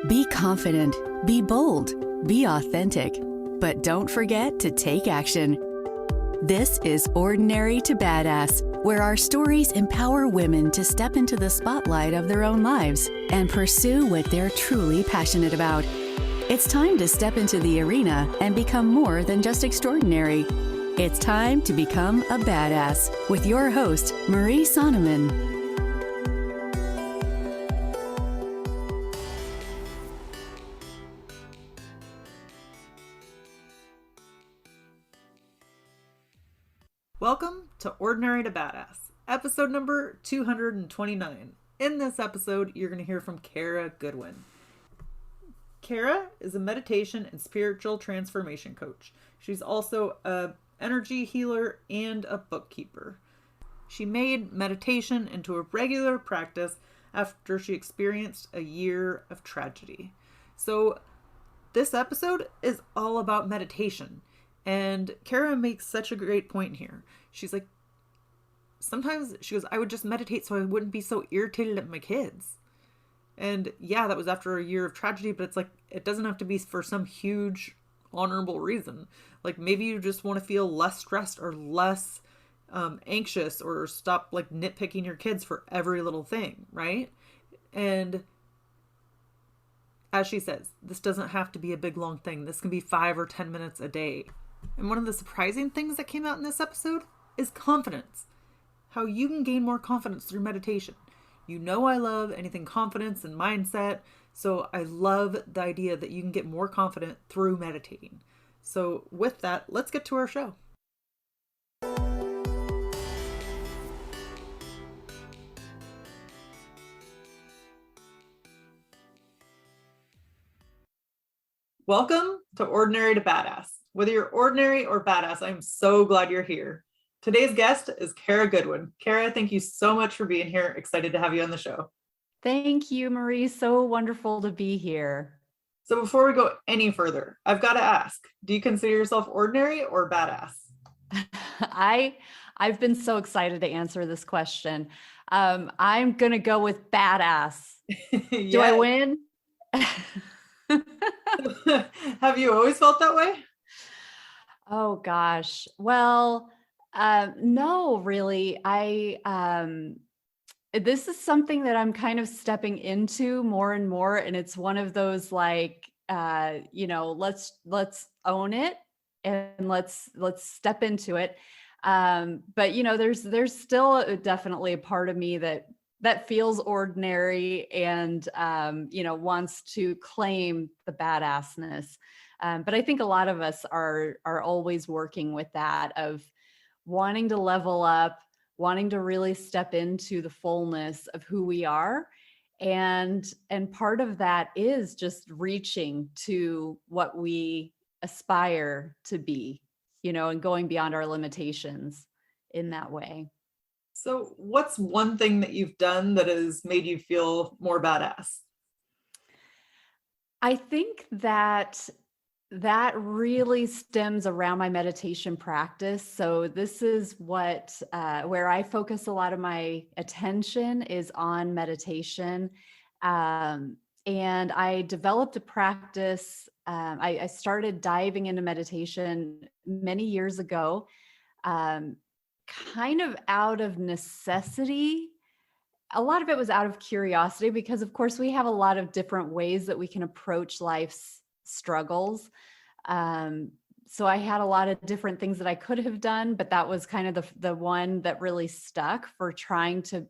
Be confident, be bold, be authentic, but don't forget to take action. This is Ordinary to Badass, where our stories empower women to step into the spotlight of their own lives and pursue what they're truly passionate about. It's time to step into the arena and become more than just extraordinary. It's time to become a badass with your host, Marie Sonneman. Welcome to Ordinary to Badass, episode number 229. In this episode, you're going to hear from Kara Goodwin. Kara is a meditation and spiritual transformation coach. She's also an energy healer and a bookkeeper. She made meditation into a regular practice after she experienced a year of tragedy. So this episode is all about meditation. And Kara makes such a great point here. She's like, sometimes she goes, I would just meditate so I wouldn't be so irritated at my kids. And yeah, that was after a year of tragedy, but it's like, it doesn't have to be for some huge honorable reason. Like maybe you just want to feel less stressed or less anxious, or stop like nitpicking your kids for every little thing, right? And as she says, this doesn't have to be a big long thing. This can be 5 or 10 minutes a day. And one of the surprising things that came out in this episode is confidence. How you can gain more confidence through meditation. You know I love anything confidence and mindset, so I love the idea that you can get more confident through meditating. So with that, let's get to our show. Welcome to Ordinary to Badass. Whether you're ordinary or badass, I'm so glad you're here. Today's guest is Kara Goodwin. Kara, thank you so much for being here. Excited to have you on the show. Thank you, Marie. So wonderful to be here. So before we go any further, I've got to ask, do you consider yourself ordinary or badass? I've been so excited to answer this question. I'm going to go with badass. Yes. Do I win? Have you always felt that way? Oh gosh. Well, no, really. This is something that I'm kind of stepping into more and more. And it's one of those like, let's own it and let's step into it. But there's still definitely a part of me that feels ordinary and, wants to claim the badassness. But I think a lot of us are always working with that of wanting to level up, wanting to really step into the fullness of who we are. And part of that is just reaching to what we aspire to be, and going beyond our limitations in that way. So what's one thing that you've done that has made you feel more badass? I think that really stems around my meditation practice. So this is where I focus a lot of my attention is on meditation. And I developed a practice. I started diving into meditation many years ago, kind of out of necessity. A lot of it was out of curiosity because, of course, we have a lot of different ways that we can approach life's struggles. So I had a lot of different things that I could have done, but that was kind of the one that really stuck for trying to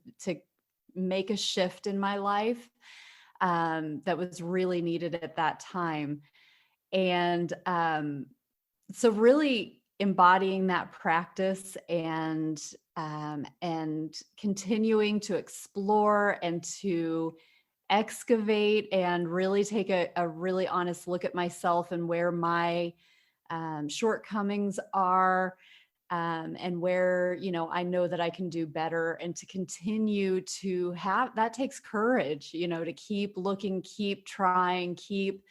make a shift in my life that was really needed at that time. And so really embodying that practice and continuing to explore and to excavate and really take a really honest look at myself and where my shortcomings are, and where, I know that I can do better, and to continue to have, that takes courage, to keep looking, keep trying, keep,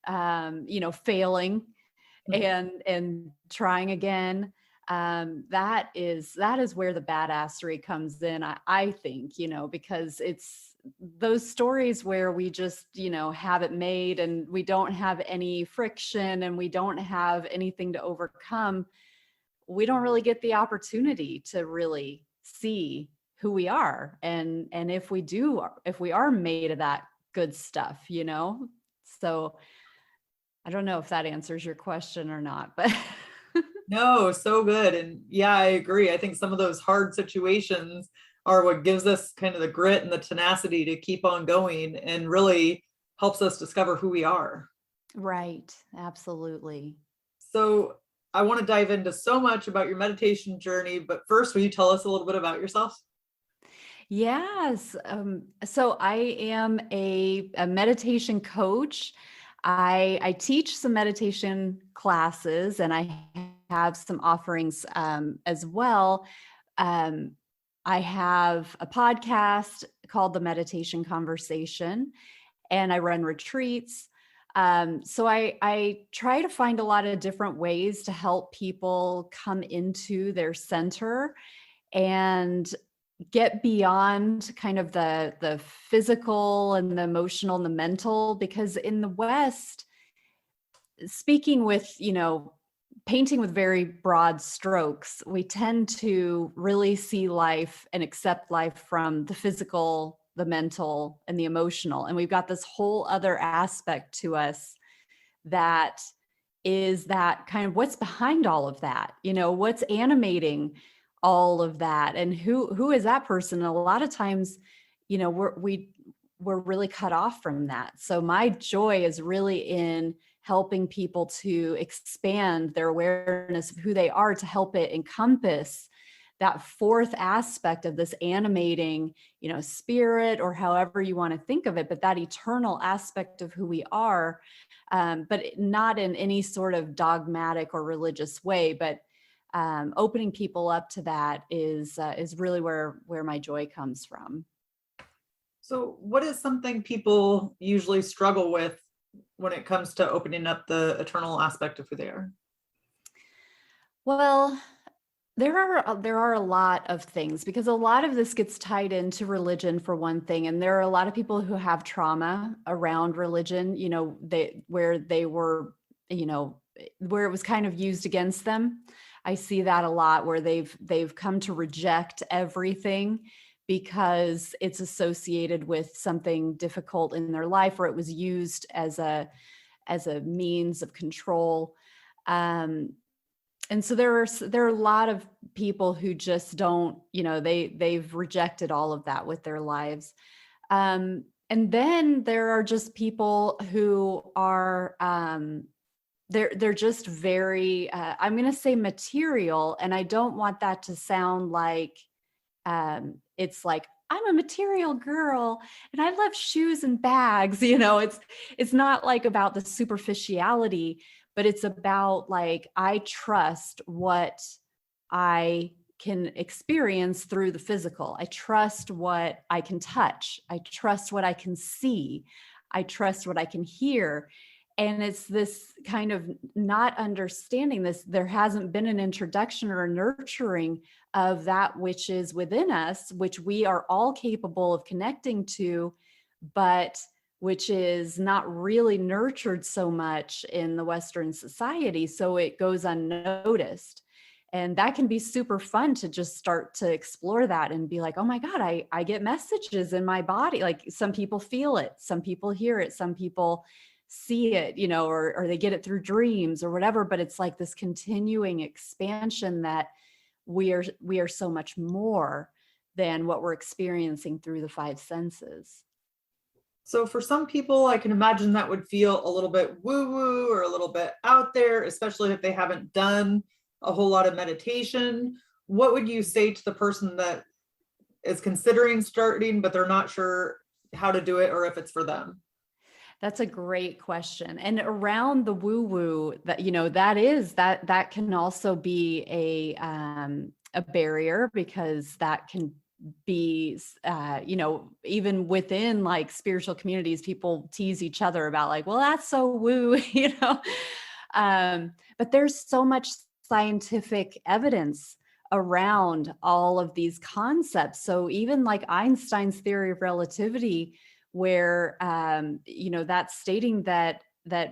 failing and trying again. That is where the badassery comes in, I think, because it's those stories where we just, have it made and we don't have any friction and we don't have anything to overcome. We don't really get the opportunity to really see who we are. And if we are made of that good stuff, so I don't know if that answers your question or not, but No, so good. And yeah, I agree. I think some of those hard situations are what gives us kind of the grit and the tenacity to keep on going and really helps us discover who we are. right. Absolutely. So I want to dive into so much about your meditation journey, but first, will you tell us a little bit about yourself? Yes. So I am a meditation coach. I teach some meditation classes and I have some offerings as well. Um, I have a podcast called The Meditation Conversation, and I run retreats. So I try to find a lot of different ways to help people come into their center and get beyond kind of the physical and the emotional and the mental, because in the West, speaking with, painting with very broad strokes, we tend to really see life and accept life from the physical, the mental, and the emotional. And we've got this whole other aspect to us that is that kind of what's behind all of that, what's animating all of that, and who is that person. And a lot of times, we're really cut off from that. So my joy is really in helping people to expand their awareness of who they are, to help it encompass that fourth aspect of this animating, spirit, or however you want to think of it, but that eternal aspect of who we are, but not in any sort of dogmatic or religious way, but opening people up to that is really where my joy comes from. So, what is something people usually struggle with when it comes to opening up the eternal aspect of who they are? Well, there are a lot of things, because a lot of this gets tied into religion for one thing, and there are a lot of people who have trauma around religion, where they were, where it was kind of used against them. I see that a lot, where they've come to reject everything because it's associated with something difficult in their life, or it was used as a means of control. And so there are a lot of people who just don't, they've rejected all of that with their lives. And then there are just people who are, they're just very, I'm going to say material. And I don't want that to sound like, it's like, I'm a material girl and I love shoes and bags. It's not like about the superficiality, but it's about like, I trust what I can experience through the physical. I trust what I can touch. I trust what I can see. I trust what I can hear. And it's this kind of not understanding this. There hasn't been an introduction or a nurturing of that which is within us, which we are all capable of connecting to, but which is not really nurtured so much in the Western society. So it goes unnoticed. And that can be super fun to just start to explore that and be like, oh my God, I get messages in my body. Like, some people feel it, some people hear it, some people see it, or they get it through dreams or whatever. But it's like this continuing expansion that we are so much more than what we're experiencing through the five senses. So, for some people, I can imagine that would feel a little bit woo-woo or a little bit out there, especially if they haven't done a whole lot of meditation. What would you say to the person that is considering starting, but they're not sure how to do it or if it's for them? That's a great question. And around the woo-woo, that that can also be a barrier, because that can be even within like spiritual communities, people tease each other about like, well, that's so woo. But there's so much scientific evidence around all of these concepts. So even like Einstein's theory of relativity, where that's stating that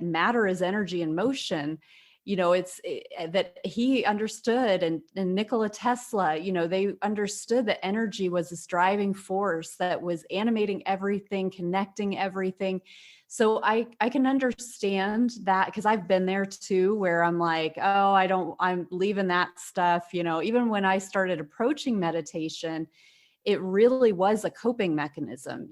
matter is energy in motion, that he understood, and Nikola Tesla, they understood that energy was this driving force that was animating everything, connecting everything. So I can understand that, because I've been there too, where I'm like, oh, I'm leaving that stuff. Even when I started approaching meditation, it really was a coping mechanism,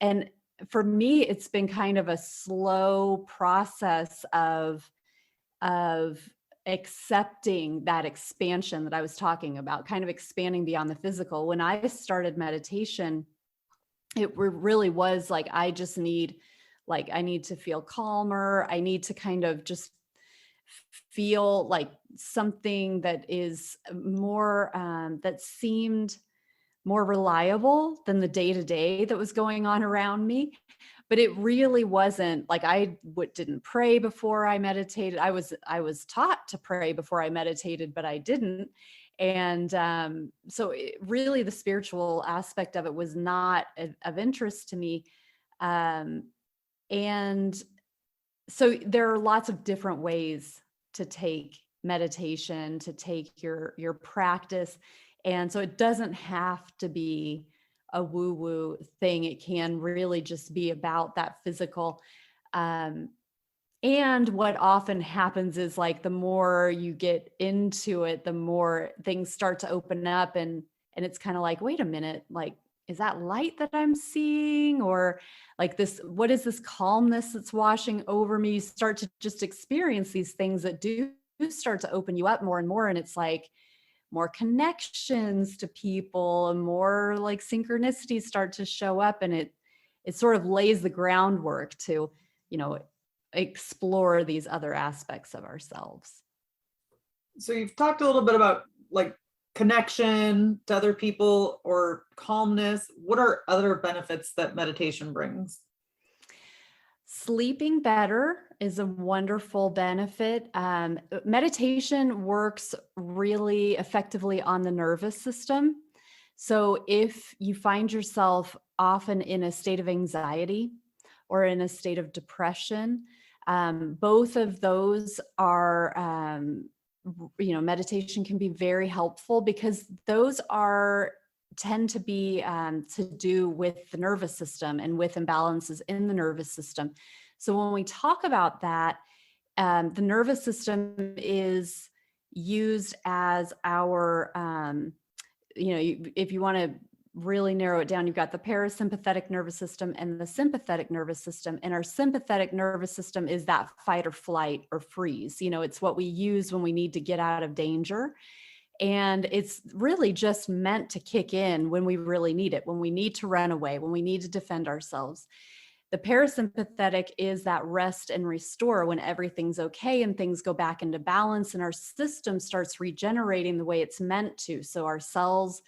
and for me, it's been kind of a slow process of accepting that expansion that I was talking about, kind of expanding beyond the physical. When I started meditation, it really was like, I need to feel calmer. I need to kind of just feel like something that is more, that seemed more reliable than the day-to-day that was going on around me. But it really wasn't like didn't pray before I meditated. I was taught to pray before I meditated, but I didn't. And so really the spiritual aspect of it was not of interest to me. And so there are lots of different ways to take meditation, to take your practice. And so it doesn't have to be a woo-woo thing. It can really just be about that physical. And what often happens is, like, the more you get into it, the more things start to open up, and it's kind of like, wait a minute, like, is that light that I'm seeing? Or like this, what is this calmness that's washing over me? You start to just experience these things that do start to open you up more and more. And it's like more connections to people, and more like synchronicities start to show up, and it sort of lays the groundwork to, explore these other aspects of ourselves. So you've talked a little bit about like connection to other people or calmness. What are other benefits that meditation brings? Sleeping better is a wonderful benefit. Meditation works really effectively on the nervous system. So if you find yourself often in a state of anxiety or in a state of depression, both of those are, meditation can be very helpful, because those tend to be to do with the nervous system and with imbalances in the nervous system. So when we talk about that, the nervous system is used as our, if you want to really narrow it down, you've got the parasympathetic nervous system and the sympathetic nervous system. And our sympathetic nervous system is that fight or flight or freeze. It's what we use when we need to get out of danger. And it's really just meant to kick in when we really need it, when we need to run away, when we need to defend ourselves. The parasympathetic is that rest and restore, when everything's okay and things go back into balance and our system starts regenerating the way it's meant to. So our cells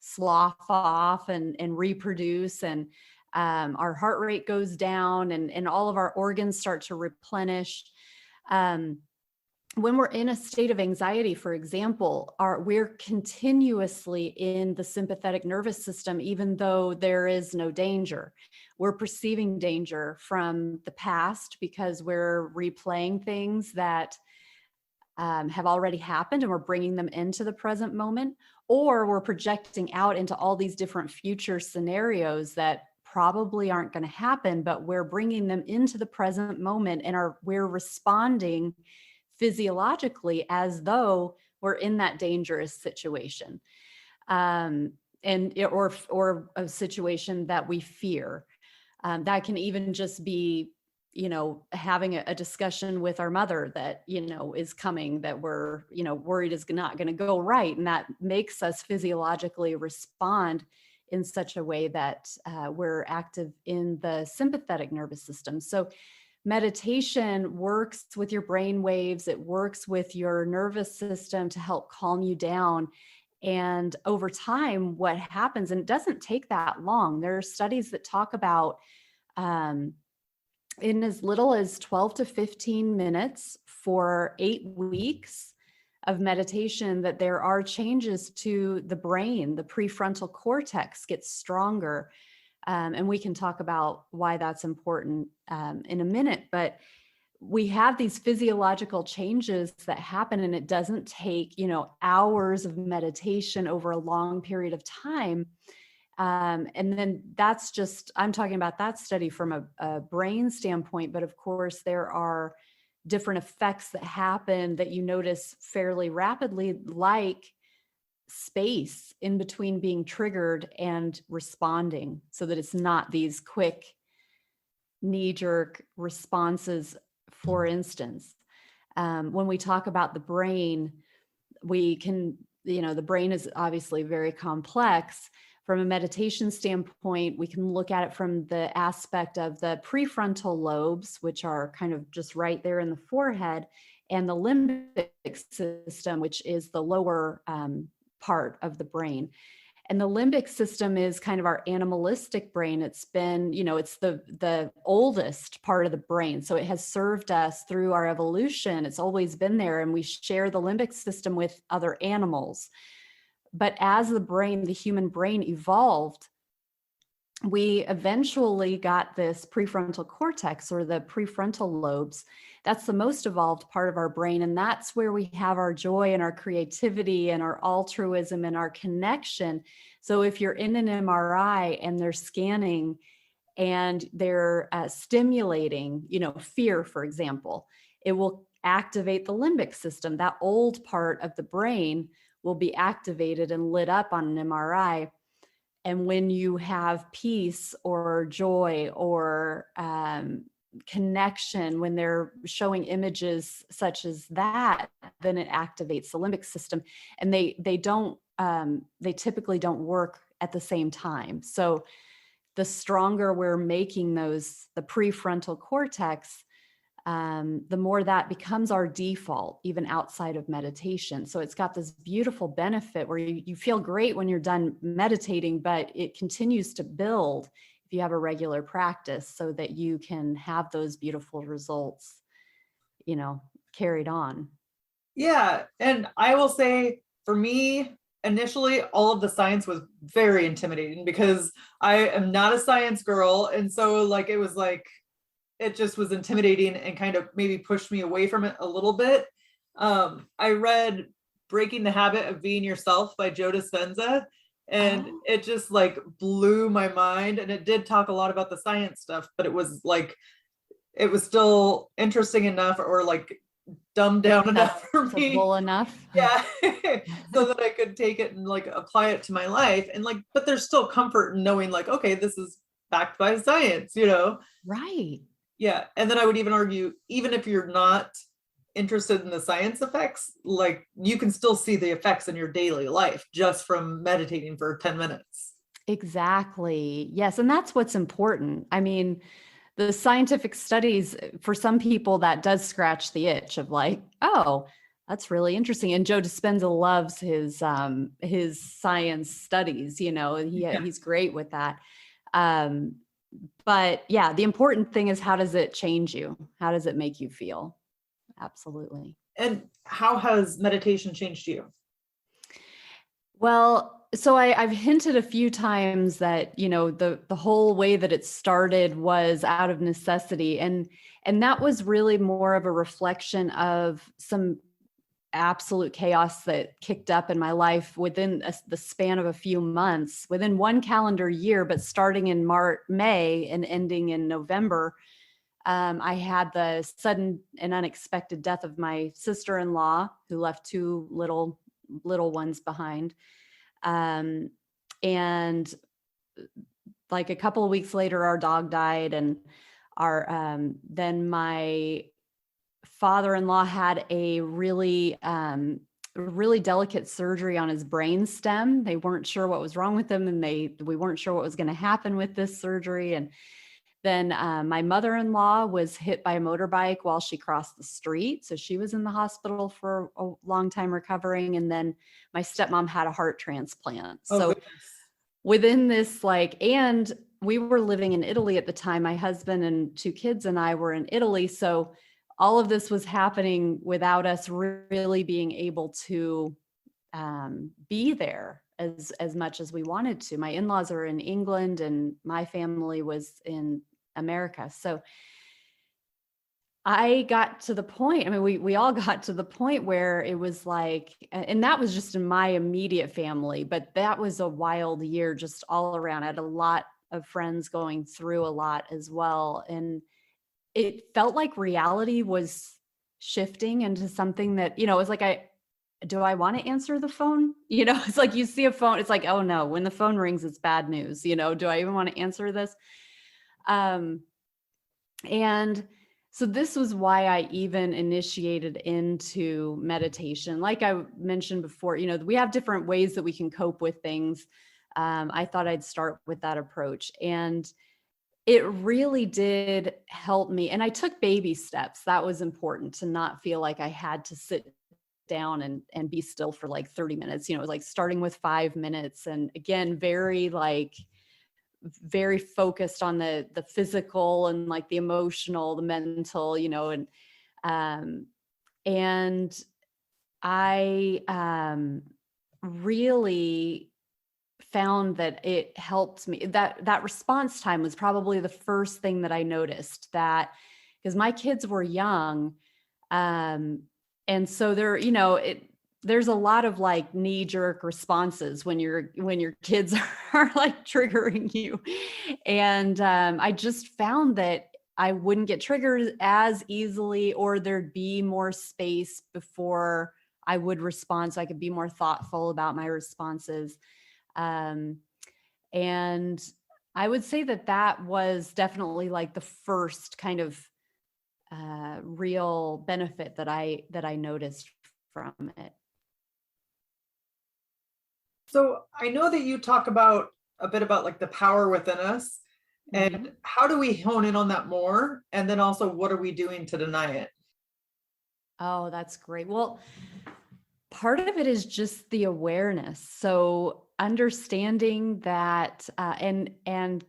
slough off and reproduce, and our heart rate goes down, and all of our organs start to replenish. When we're in a state of anxiety, for example, we're continuously in the sympathetic nervous system, even though there is no danger. We're perceiving danger from the past because we're replaying things that have already happened, and we're bringing them into the present moment, or we're projecting out into all these different future scenarios that probably aren't going to happen, but we're bringing them into the present moment, and we're responding physiologically as though we're in that dangerous situation, or a situation that we fear. That can even just be, having a discussion with our mother that, is coming, that we're, worried is not going to go right. And that makes us physiologically respond in such a way that we're active in the sympathetic nervous system. So meditation works with your brain waves. It works with your nervous system to help calm you down. And over time, what happens, and it doesn't take that long. There are studies that talk about in as little as 12 to 15 minutes for 8 weeks of meditation that there are changes to the brain. The prefrontal cortex gets stronger. And we can talk about why that's important in a minute. But we have these physiological changes that happen, and it doesn't take, hours of meditation over a long period of time. And then that's just, I'm talking about that study from a brain standpoint, but of course there are different effects that happen that you notice fairly rapidly, like space in between being triggered and responding, so that it's not these quick knee-jerk responses. For instance, when we talk about the brain, we can, the brain is obviously very complex. From a meditation standpoint, we can look at it from the aspect of the prefrontal lobes, which are kind of just right there in the forehead, and the limbic system, which is the lower part of the brain. And the limbic system is kind of our animalistic brain. It's been, it's the oldest part of the brain. So it has served us through our evolution. It's always been there, and we share the limbic system with other animals. But as the human brain evolved, we eventually got this prefrontal cortex, or the prefrontal lobes. That's the most evolved part of our brain. And that's where we have our joy and our creativity and our altruism and our connection. So if you're in an MRI and they're scanning and they're stimulating, fear, for example, it will activate the limbic system. That old part of the brain will be activated and lit up on an MRI. And when you have peace or joy or connection, when they're showing images such as that, then it activates the limbic system. And they typically don't work at the same time. So the stronger we're making the prefrontal cortex, the more that becomes our default, even outside of meditation. So it's got this beautiful benefit where you feel great when you're done meditating, but it continues to build if you have a regular practice, so that you can have those beautiful results, carried on. Yeah. And I will say, for me, initially, all of the science was very intimidating because I am not a science girl. And so it just was intimidating and kind of maybe pushed me away from it a little bit. I read Breaking the Habit of Being Yourself by Joe Dispenza, and it just blew my mind. And it did talk a lot about the science stuff, but it was still interesting enough, or dumbed down enough for me. Simple enough. Yeah. So that I could take it and apply it to my life. And but there's still comfort in knowing okay, this is backed by science, Right. Yeah. And then I would even argue, even if you're not interested in the science effects, you can still see the effects in your daily life just from meditating for 10 minutes. Exactly. Yes. And that's what's important. I mean, the scientific studies, for some people, that does scratch the itch of oh, that's really interesting. And Joe Dispenza loves his science studies, he's great with that. But yeah, the important thing is, how does it change you? How does it make you feel? Absolutely. And how has meditation changed you? Well, so I've hinted a few times that, the whole way that it started was out of necessity. And that was really more of a reflection of some absolute chaos that kicked up in my life within the span of a few months, within one calendar year, but starting in May and ending in November. I had the sudden and unexpected death of my sister-in-law, who left 2 little ones behind. And a couple of weeks later, our dog died, and then my father-in-law had a really delicate surgery on his brain stem. They weren't sure what was wrong with him, and we weren't sure what was going to happen with this surgery. And then my mother-in-law was hit by a motorbike while she crossed the street. So she was in the hospital for a long time recovering. And then my stepmom had a heart transplant. So within this, and we were living in Italy at the time. My husband and 2 kids and I were in Italy. So all of this was happening without us really being able to be there as much as we wanted to. My in-laws are in England and my family was in America. So I got to the point, I mean, we all got to the point where it was like, and that was just in my immediate family, but that was a wild year just all around. I had a lot of friends going through a lot as well. And it felt like reality was shifting into something that, it was like, do I want to answer the phone? It's like you see a phone, it's like, oh no, when the phone rings, it's bad news. Do I even want to answer this? And so this was why I even initiated into meditation. Like I mentioned before, we have different ways that we can cope with things. I thought I'd start with that approach. And it really did help me. And I took baby steps. That was important, to not feel like I had to sit down and be still for like 30 minutes. It was like starting with 5 minutes. And again, very focused on the physical and like the emotional, the mental, and I really found that it helped me. That response time was probably the first thing that I noticed, that because my kids were young, and so there's a lot of like knee-jerk responses when your kids are like triggering you. And I just found that I wouldn't get triggered as easily, or there'd be more space before I would respond, so I could be more thoughtful about my responses. And I would say that was definitely like the first kind of real benefit that I noticed from it. So I know that you talk about a bit about like the power within us, and how do we hone in on that more? And then also, what are we doing to deny it? Oh, that's great. Well, part of it is just the awareness. So understanding that, and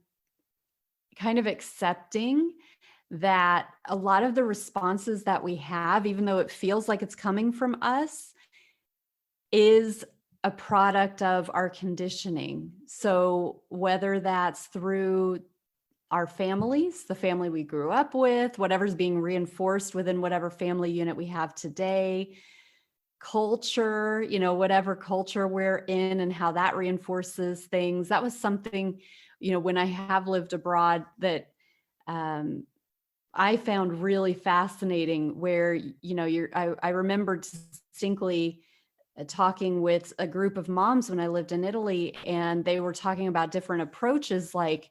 kind of accepting that a lot of the responses that we have, even though it feels like it's coming from us, is a product of our conditioning. So whether that's through our families, the family we grew up with, whatever's being reinforced within whatever family unit we have today, culture, whatever culture we're in and how that reinforces things. That was something, when I have lived abroad, that I found really fascinating, where, I remember distinctly talking with a group of moms when I lived in Italy, and they were talking about different approaches. Like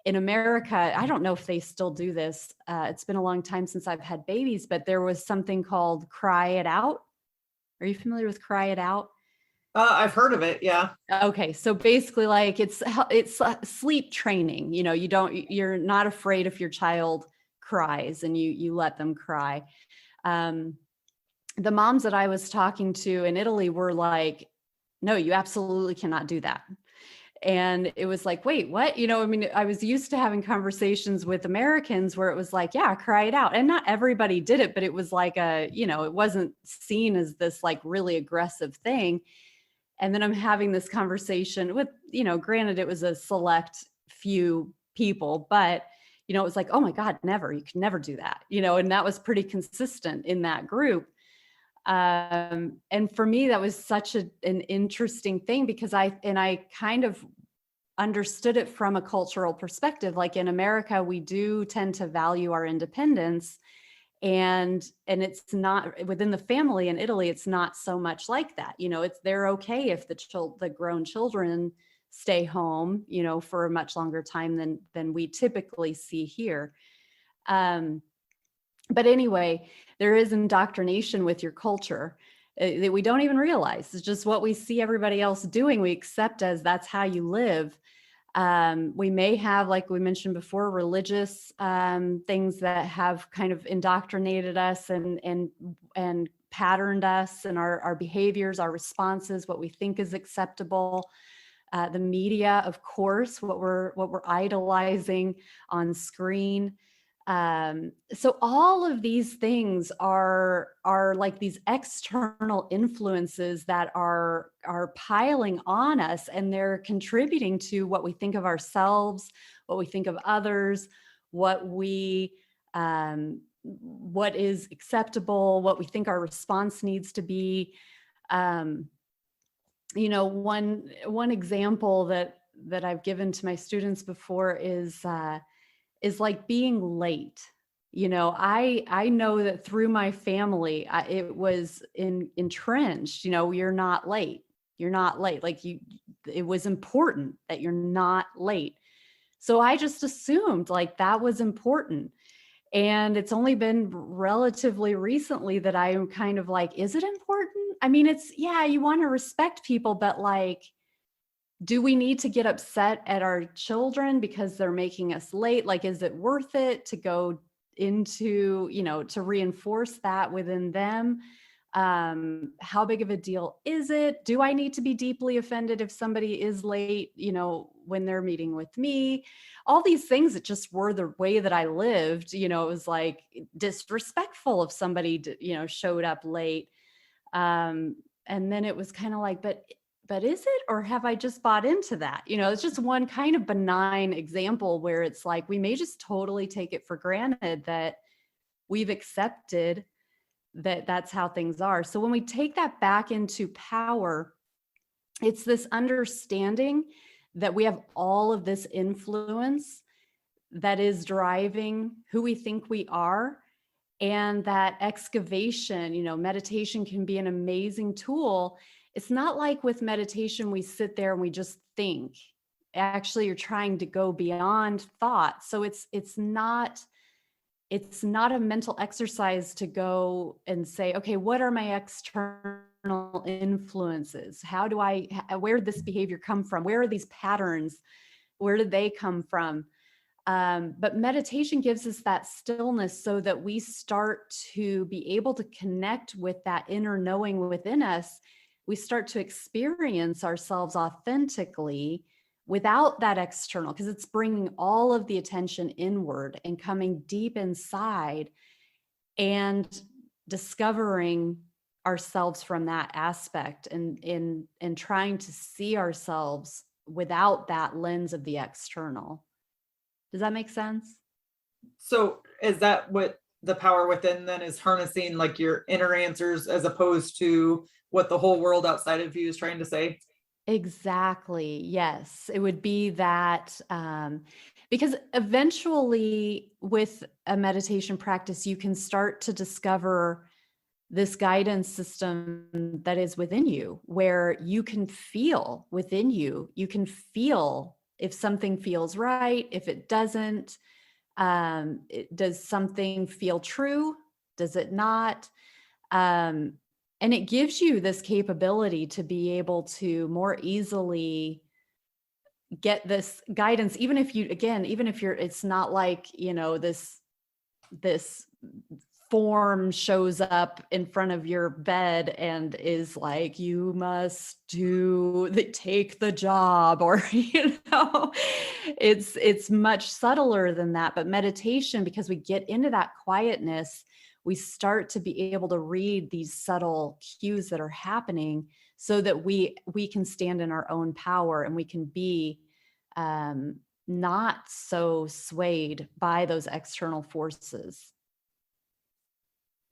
in America, I don't know if they still do this. It's been a long time since I've had babies, but there was something called Cry It Out. Are you familiar with Cry It Out? I've heard of it. Yeah. Okay. So basically like it's sleep training. You're not afraid if your child cries, and you let them cry. The moms that I was talking to in Italy were like, no, you absolutely cannot do that. And it was like, wait, what? I was used to having conversations with Americans where it was like, yeah, cry it out. And not everybody did it, but it was like it wasn't seen as this like really aggressive thing. And then I'm having this conversation with, granted it was a select few people, but, it was like, oh my God, never, you can never do that, and that was pretty consistent in that group. And for me, that was such an interesting thing, because I kind of understood it from a cultural perspective. Like in America, we do tend to value our independence, and it's not within the family. In Italy, it's not so much like that. They're okay if the grown children stay home, for a much longer time than we typically see here. But anyway, there is indoctrination with your culture that we don't even realize. It's just what we see everybody else doing. We accept as that's how you live. We may have, like we mentioned before, religious things that have kind of indoctrinated us and patterned us and our behaviors, our responses, what we think is acceptable. The media, of course, what we're idolizing on screen. So all of these things are like these external influences that are piling on us, and they're contributing to what we think of ourselves, what we think of others, what is acceptable, what we think our response needs to be. One example that I've given to my students before is like being late. I know that through my family, it was entrenched, you're not late. You're not late. It was important that you're not late. So I just assumed like that was important. And it's only been relatively recently that I'm kind of like, is it important? I mean, you want to respect people, but like, do we need to get upset at our children because they're making us late? Like, is it worth it to go into, to reinforce that within them? How big of a deal is it? Do I need to be deeply offended if somebody is late, when they're meeting with me? All these things that just were the way that I lived, it was like disrespectful if somebody, showed up late. And then it was kind of like, but is it, or have I just bought into that? It's just one kind of benign example where it's like, we may just totally take it for granted that we've accepted that that's how things are. So when we take that back into power, it's this understanding that we have all of this influence that is driving who we think we are. And that excavation, meditation can be an amazing tool. It's not like with meditation, we sit there and we just think. Actually, you're trying to go beyond thought. So it's not a mental exercise to go and say, okay, what are my external influences? Where did this behavior come from? Where are these patterns? Where did they come from? But meditation gives us that stillness so that we start to be able to connect with that inner knowing within us. We start to experience ourselves authentically without that external, because it's bringing all of the attention inward and coming deep inside and discovering ourselves from that aspect, and trying to see ourselves without that lens of the external. Does that make sense? So is that what the power within then is, harnessing like your inner answers as opposed to what the whole world outside of you is trying to say? Exactly. Yes. It would be that, because eventually with a meditation practice, you can start to discover this guidance system that is within you, where you can feel within you. You can feel if something feels right, if it doesn't. Does something feel true? Does it not? And it gives you this capability to be able to more easily get this guidance, even if you're, it's not like, this form shows up in front of your bed and is like, you must take the job, or, it's much subtler than that. But meditation, because we get into that quietness, we start to be able to read these subtle cues that are happening so that we can stand in our own power, and we can be not so swayed by those external forces.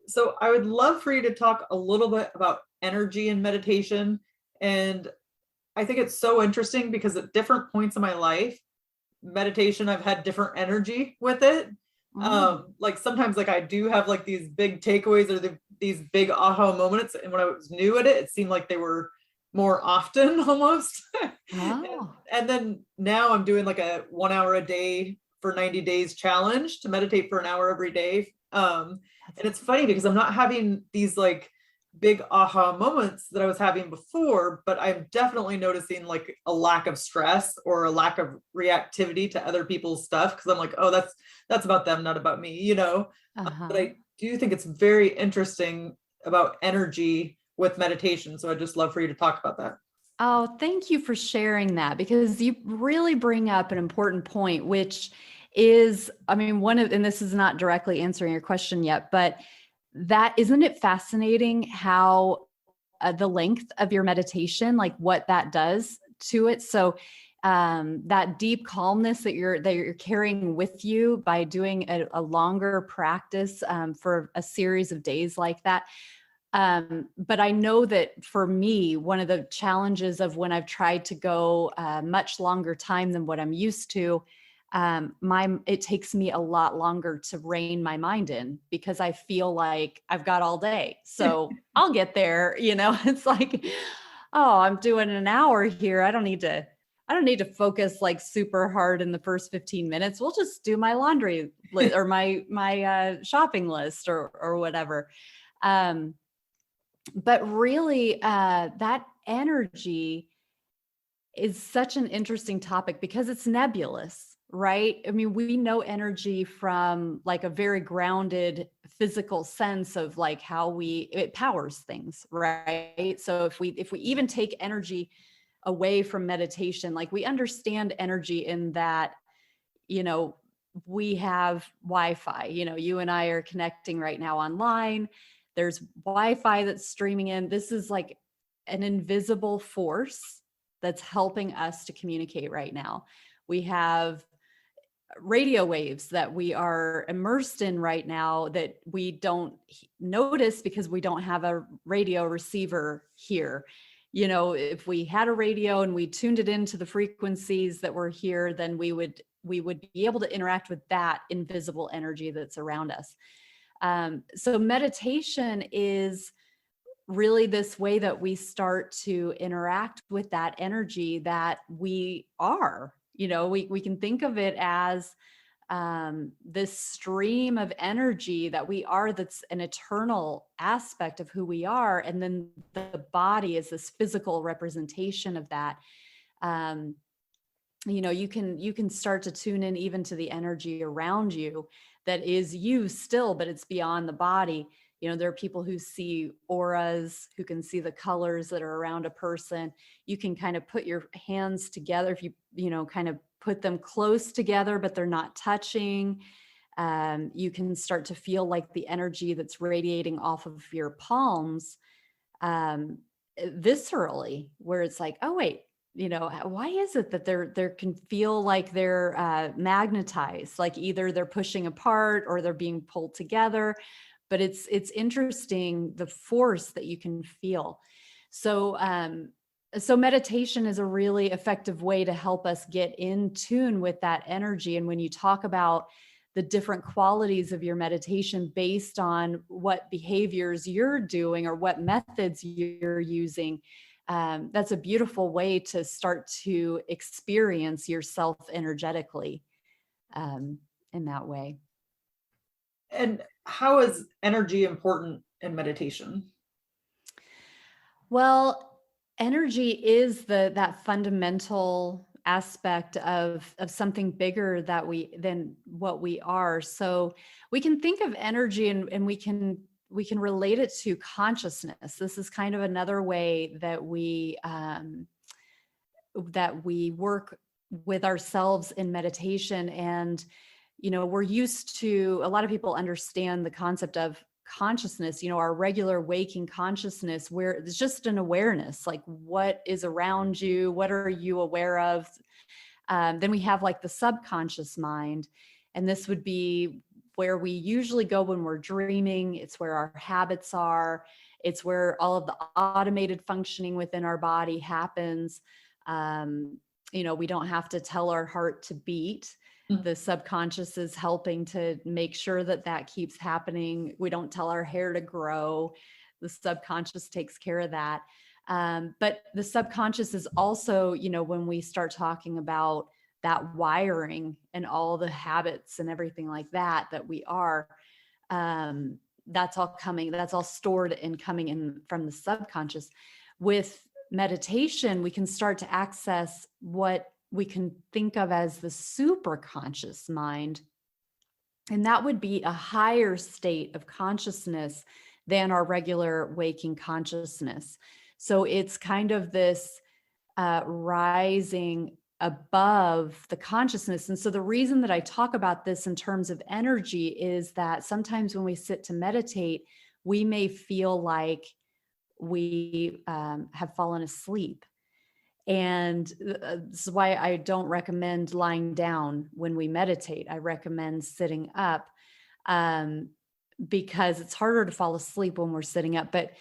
So I would love for you to talk a little bit about energy and meditation. And I think it's so interesting because at different points in my life, meditation, I've had different energy with it. Like sometimes like I do have like these big takeaways or these big aha moments. And when I was new at it, it seemed like they were more often almost. And then now I'm doing like a 1 hour a day for 90 days challenge to meditate for an hour every day. And it's funny because I'm not having these like big aha moments that I was having before, but I'm definitely noticing like a lack of stress or a lack of reactivity to other people's stuff. Cause I'm like, oh, that's about them, not about me, But I do think it's very interesting about energy with meditation. So I'd just love for you to talk about that. Oh, thank you for sharing that, because you really bring up an important point, which is, I mean, and this is not directly answering your question yet, but isn't it fascinating how the length of your meditation, like what that does to it? So that deep calmness that you're carrying with you by doing a longer practice for a series of days like that. But I know that for me, one of the challenges of when I've tried to go much longer time than what I'm used to, it takes me a lot longer to rein my mind in because I feel like I've got all day. So I'll get there, it's like, oh, I'm doing an hour here. I don't need to focus like super hard in the first 15 minutes. We'll just do my laundry or my shopping list or whatever. But really, that energy is such an interesting topic because it's nebulous, right? I mean, we know energy from like a very grounded physical sense of like how it powers things, right? So if we even take energy away from meditation, like we understand energy in that, we have Wi-Fi, you and I are connecting right now online. There's Wi-Fi that's streaming in. This is like an invisible force that's helping us to communicate right now. We have radio waves that we are immersed in right now that we don't notice because we don't have a radio receiver here. If we had a radio and we tuned it into the frequencies that were here, then we would be able to interact with that invisible energy that's around us. So meditation is really this way that we start to interact with that energy that we are. We can think of it as this stream of energy that we are, that's an eternal aspect of who we are. And then the body is this physical representation of that. You can start to tune in even to the energy around you that is you still, but it's beyond the body. There are people who see auras, who can see the colors that are around a person. You can kind of put your hands together if you kind of put them close together, but they're not touching. You can start to feel like the energy that's radiating off of your palms viscerally, where it's like, oh, wait, why is it that they can feel like they're magnetized, like either they're pushing apart or they're being pulled together. But it's interesting, the force that you can feel. So meditation is a really effective way to help us get in tune with that energy. And when you talk about the different qualities of your meditation based on what behaviors you're doing or what methods you're using, that's a beautiful way to start to experience yourself energetically in that way. And how is energy important in meditation? Well, energy is that fundamental aspect of something bigger than what we are. So we can think of energy and we can relate it to consciousness. This is kind of another way that we work with ourselves in meditation. And we're used to, a lot of people understand the concept of consciousness, our regular waking consciousness, where it's just an awareness, like what is around you, what are you aware of? Then we have like the subconscious mind, and this would be where we usually go when we're dreaming. It's where our habits are. It's where all of the automated functioning within our body happens. We don't have to tell our heart to beat. The subconscious is helping to make sure that keeps happening. We don't tell our hair to grow. The subconscious takes care of that. But the subconscious is also, when we start talking about that wiring and all the habits and everything like that we are, that's all stored and coming in from the subconscious. With meditation, we can start to access what we can think of as the superconscious mind. And that would be a higher state of consciousness than our regular waking consciousness. So it's kind of this rising above the consciousness. And so the reason that I talk about this in terms of energy is that sometimes when we sit to meditate, we may feel like we have fallen asleep. And this is why I don't recommend lying down when we meditate. I recommend sitting up, because it's harder to fall asleep when we're sitting up. But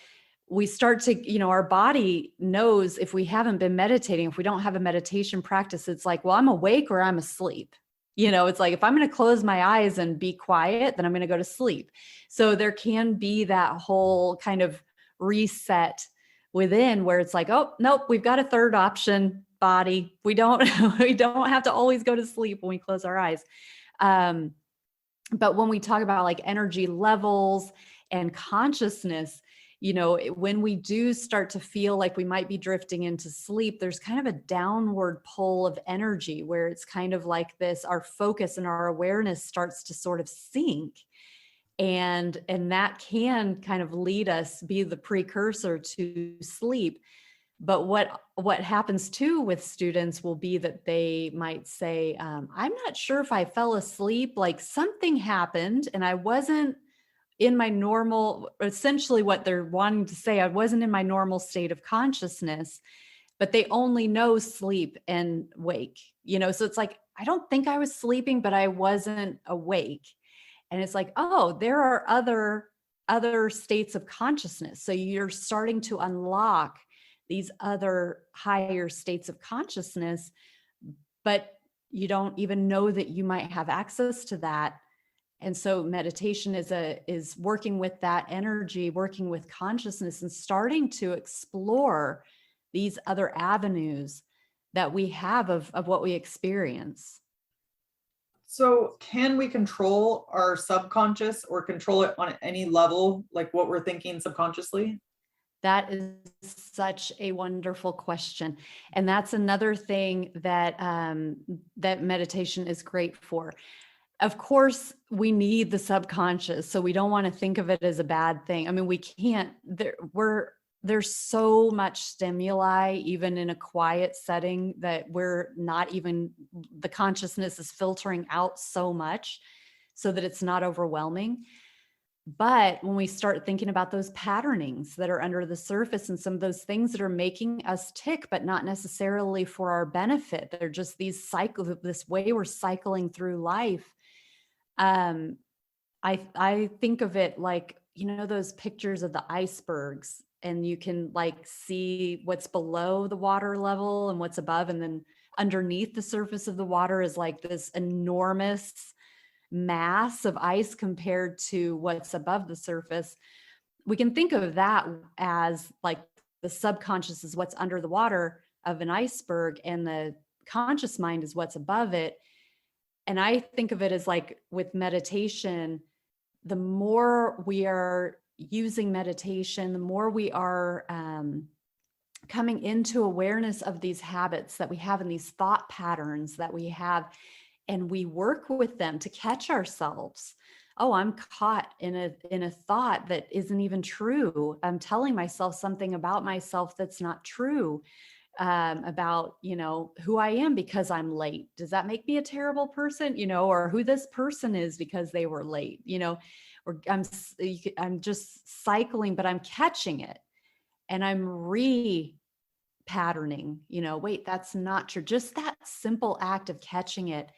we start to, our body knows if we haven't been meditating, if we don't have a meditation practice, it's like, well, I'm awake or I'm asleep. It's like, if I'm going to close my eyes and be quiet, then I'm going to go to sleep. So there can be that whole kind of reset within where it's like, oh, nope, we've got a third option, body. We don't have to always go to sleep when we close our eyes. But when we talk about like energy levels and consciousness, when we do start to feel like we might be drifting into sleep, there's kind of a downward pull of energy where it's kind of like this, our focus and our awareness starts to sort of sink. And that can kind of lead us, be the precursor to sleep. But what happens too with students will be that they might say, I'm not sure if I fell asleep, like something happened and I wasn't in my normal, essentially what they're wanting to say, I wasn't in my normal state of consciousness, but they only know sleep and wake, so it's like, I don't think I was sleeping, but I wasn't awake. And it's like, oh, there are other states of consciousness. So you're starting to unlock these other higher states of consciousness, but you don't even know that you might have access to that. And so meditation is working with that energy, working with consciousness and starting to explore these other avenues that we have of what we experience. So can we control our subconscious or control it on any level, like what we're thinking subconsciously? That is such a wonderful question. And that's another thing that that meditation is great for. Of course, we need the subconscious, so we don't want to think of it as a bad thing. I mean, we can't, there's so much stimuli, even in a quiet setting, that the consciousness is filtering out so much so that it's not overwhelming. But when we start thinking about those patternings that are under the surface and some of those things that are making us tick, but not necessarily for our benefit, they're just these cycles, this way we're cycling through life. I think of it like, those pictures of the icebergs, and you can like see what's below the water level and what's above. And then underneath the surface of the water is like this enormous mass of ice compared to what's above the surface. We can think of that as like the subconscious is what's under the water of an iceberg, and the conscious mind is what's above it. And I think of it as like with meditation, the more we are using meditation, the more we are coming into awareness of these habits that we have and these thought patterns that we have, and we work with them to catch ourselves. Oh, I'm caught in a thought that isn't even true. I'm telling myself something about myself that's not true, about, who I am because I'm late. Does that make me a terrible person? Or who this person is because they were late, or I'm just cycling, but I'm catching it and I'm patterning, wait, that's not true. Just that simple act of catching it,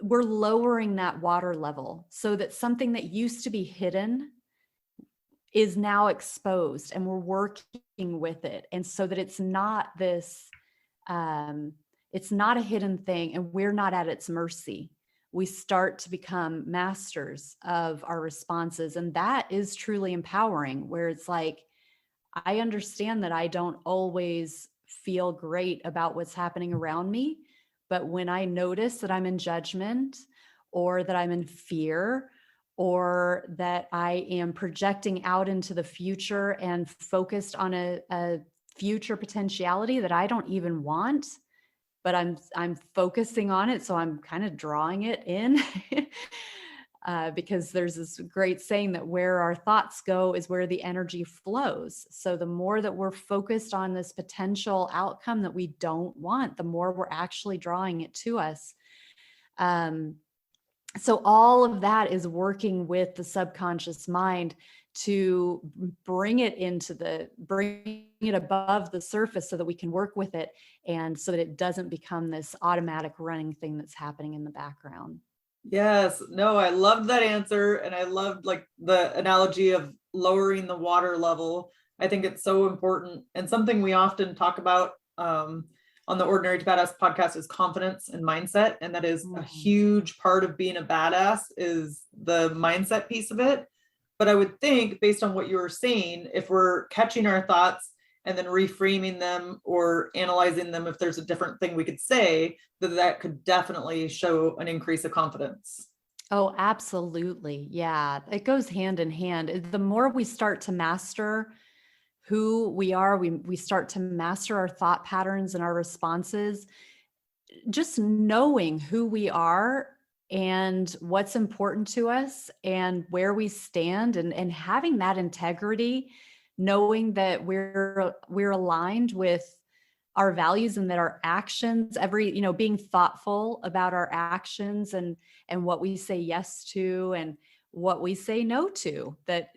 we're lowering that water level so that something that used to be hidden is now exposed, and we're working with it. And so that it's not this, it's not a hidden thing, and we're not at its mercy. We start to become masters of our responses. And that is truly empowering, where it's like, I understand that I don't always feel great about what's happening around me. But when I notice that I'm in judgment, or that I'm in fear, or that I am projecting out into the future and focused on a future potentiality that I don't even want, but I'm focusing on it, so I'm kind of drawing it in. because there's this great saying that where our thoughts go is where the energy flows. So the more that we're focused on this potential outcome that we don't want, the more we're actually drawing it to us. So all of that is working with the subconscious mind to bring it above the surface so that we can work with it, and so that it doesn't become this automatic running thing that's happening in the background. Yes, no, I loved that answer. And I loved like the analogy of lowering the water level. I think it's so important. And something we often talk about on the Ordinary to Badass podcast is confidence and mindset. And that is a huge part of being a badass, is the mindset piece of it. But I would think, based on what you were saying, if we're catching our thoughts and then reframing them or analyzing them, if there's a different thing we could say, that could definitely show an increase of confidence. Oh, absolutely. Yeah, it goes hand in hand. The more we start to master who we are, we start to master our thought patterns and our responses. Just knowing who we are and what's important to us and where we stand, and having that integrity, knowing that we're aligned with our values and that our actions, being thoughtful about our actions and what we say yes to and what we say no to, that,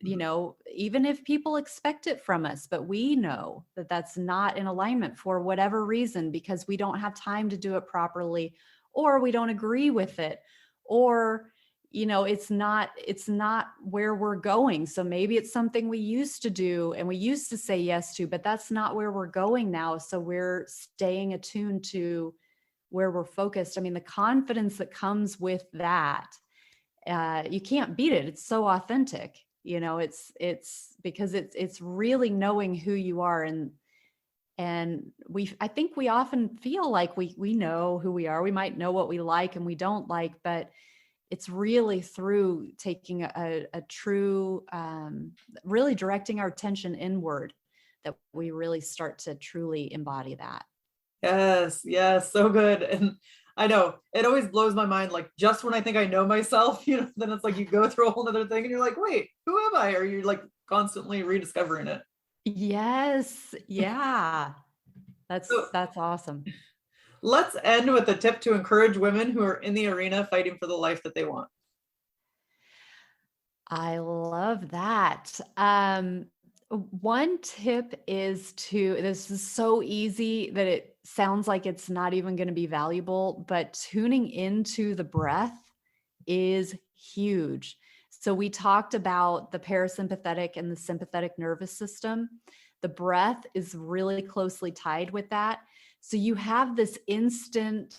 even if people expect it from us, but we know that that's not in alignment for whatever reason, because we don't have time to do it properly, or we don't agree with it, or, it's not where we're going. So maybe it's something we used to do and we used to say yes to, but that's not where we're going now. So we're staying attuned to where we're focused. I mean, the confidence that comes with that, you can't beat it. It's so authentic. It's because it's really knowing who you are. And I think we often feel like we know who we are. We might know what we like and we don't like, but it's really through taking a true, really directing our attention inward, that we really start to truly embody that. Yes, so good. And I know it always blows my mind, like just when I think I know myself, then it's like you go through a whole other thing and you're like, wait, who am I? Or you're like constantly rediscovering it. Yes. Yeah. That's awesome. Let's end with a tip to encourage women who are in the arena fighting for the life that they want. I love that. One tip is this is so easy that it sounds like it's not even going to be valuable, but tuning into the breath is huge. So we talked about the parasympathetic and the sympathetic nervous system. The breath is really closely tied with that. So you have this instant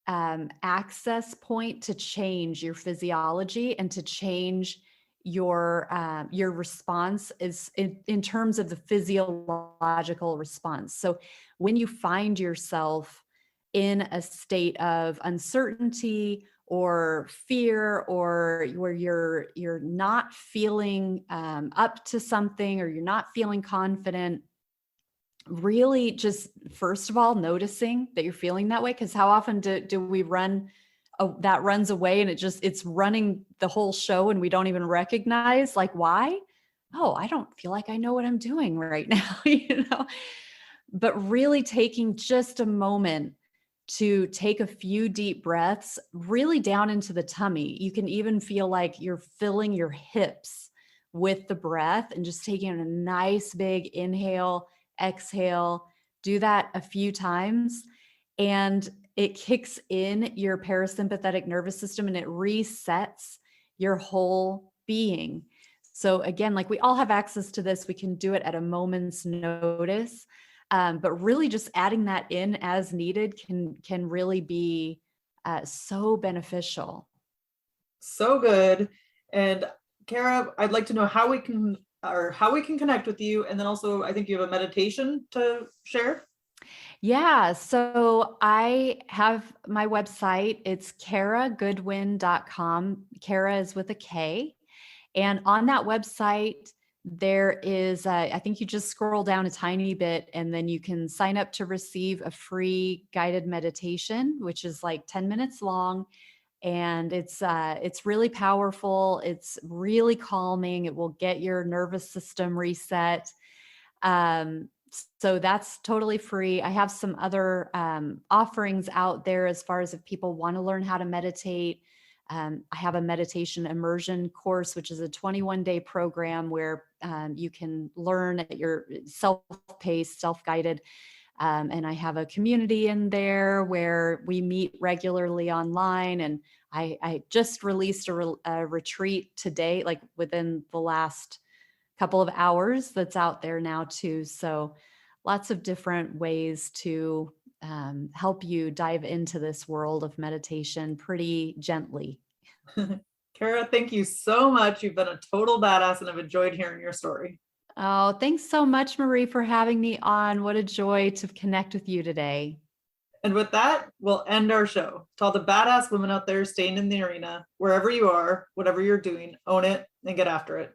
access point to change your physiology and to change your response is in terms of the physiological response. So when you find yourself in a state of uncertainty or fear, or where you're not feeling up to something, or you're not feeling confident, really just first of all noticing that you're feeling that way, because how often do we run that runs away and it's running the whole show and we don't even recognize, like, why? Oh, I don't feel like I know what I'm doing right now. But really taking just a moment to take a few deep breaths really down into the tummy. You can even feel like you're filling your hips with the breath, and just taking a nice big inhale, exhale. Do that a few times, and it kicks in your parasympathetic nervous system and it resets your whole being. So again, like, we all have access to this. We can do it at a moment's notice. But really just adding that in as needed can really be so beneficial. So good. And Kara, I'd like to know how we can connect with you. And then also, I think you have a meditation to share. Yeah. So I have my website. It's karagoodwin.com. Kara is with a K. And on that website, there is, I think you just scroll down a tiny bit and then you can sign up to receive a free guided meditation, which is like 10 minutes long. And it's really powerful. It's really calming. It will get your nervous system reset. So that's totally free. I have some other offerings out there as far as if people want to learn how to meditate. I have a meditation immersion course, which is a 21-day program where you can learn at your self-paced, self-guided. And I have a community in there where we meet regularly online. And I just released a retreat today, like within the last couple of hours, that's out there now too. So lots of different ways to help you dive into this world of meditation pretty gently. Kara, thank you so much. You've been a total badass, and I've enjoyed hearing your story. Oh, thanks so much, Marie, for having me on. What a joy to connect with you today. And with that, we'll end our show. To all the badass women out there staying in the arena, wherever you are, whatever you're doing, own it and get after it.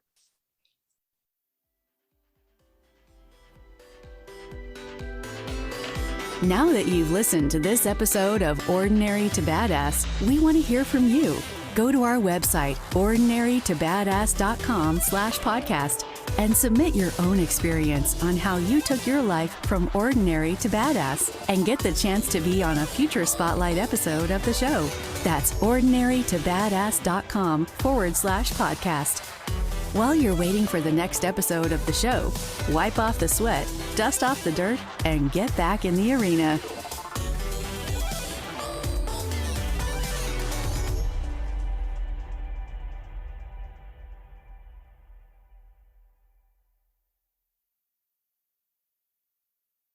Now that you've listened to this episode of Ordinary to Badass, we want to hear from you. Go to our website, ordinarytobadass.com/podcast, and submit your own experience on how you took your life from ordinary to badass, and get the chance to be on a future spotlight episode of the show. That's ordinarytobadass.com/podcast. While you're waiting for the next episode of the show, wipe off the sweat, dust off the dirt, and get back in the arena.